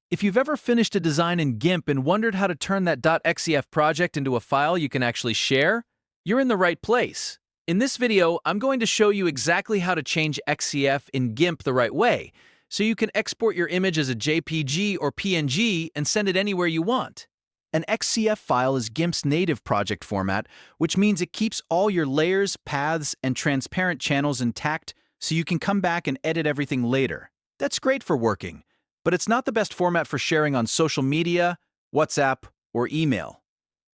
If you've ever finished a design in GIMP and wondered how to turn that .xcf project into a file you can actually share, you're in the right place. In this video, I'm going to show you exactly how to change XCF in GIMP the right way, so you can export your image as a JPG or PNG and send it anywhere you want. An XCF file is GIMP's native project format, which means it keeps all your layers, paths, and transparent channels intact so you can come back and edit everything later. That's great for working, but it's not the best format for sharing on social media, WhatsApp, or email.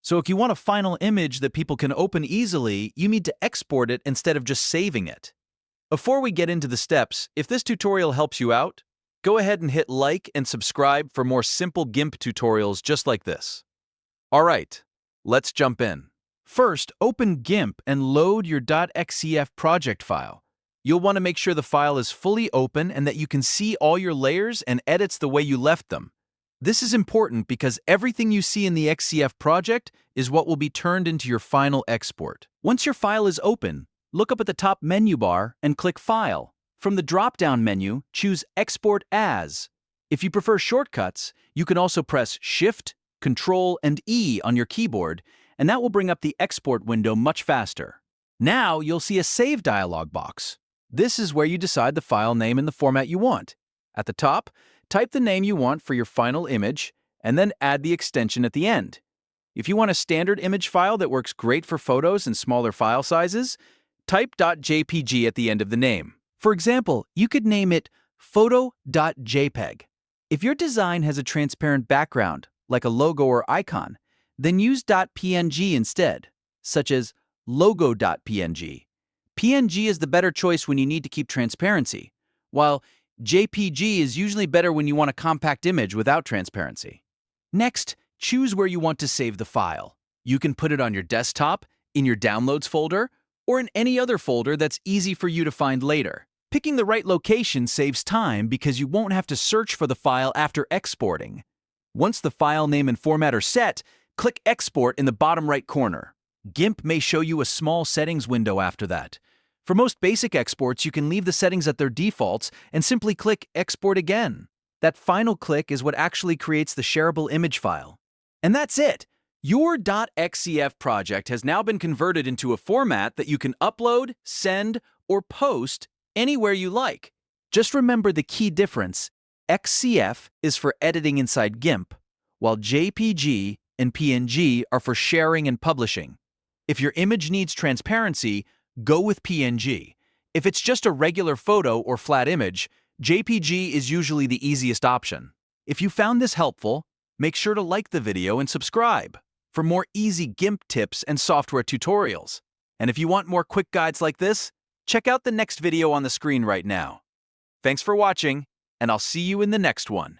So if you want a final image that people can open easily, you need to export it instead of just saving it. Before we get into the steps, if this tutorial helps you out, go ahead and hit like and subscribe for more simple GIMP tutorials just like this. Alright, let's jump in. First, open GIMP and load your .xcf project file. You'll want to make sure the file is fully open and that you can see all your layers and edits the way you left them. This is important because everything you see in the XCF project is what will be turned into your final export. Once your file is open, look up at the top menu bar and click File. From the drop-down menu, choose Export As. If you prefer shortcuts, you can also press Shift, Control, and E on your keyboard, and that will bring up the export window much faster. Now you'll see a Save dialog box. This is where you decide the file name and the format you want. At the top, type the name you want for your final image, and then add the extension at the end. If you want a standard image file that works great for photos and smaller file sizes, type .jpg at the end of the name. For example, you could name it photo.jpg. If your design has a transparent background, like a logo or icon, then use .png instead, such as logo.png. PNG is the better choice when you need to keep transparency, while JPG is usually better when you want a compact image without transparency. Next, choose where you want to save the file. You can put it on your desktop, in your Downloads folder, or in any other folder that's easy for you to find later. Picking the right location saves time because you won't have to search for the file after exporting. Once the file name and format are set, click Export in the bottom right corner. GIMP may show you a small settings window after that. For most basic exports, you can leave the settings at their defaults and simply click Export again. That final click is what actually creates the shareable image file. And that's it! Your .xcf project has now been converted into a format that you can upload, send, or post anywhere you like. Just remember the key difference. XCF is for editing inside GIMP, while JPG and PNG are for sharing and publishing. If your image needs transparency, go with PNG. If it's just a regular photo or flat image, JPG is usually the easiest option. If you found this helpful, make sure to like the video and subscribe for more easy GIMP tips and software tutorials. And if you want more quick guides like this, check out the next video on the screen right now. Thanks for watching, and I'll see you in the next one.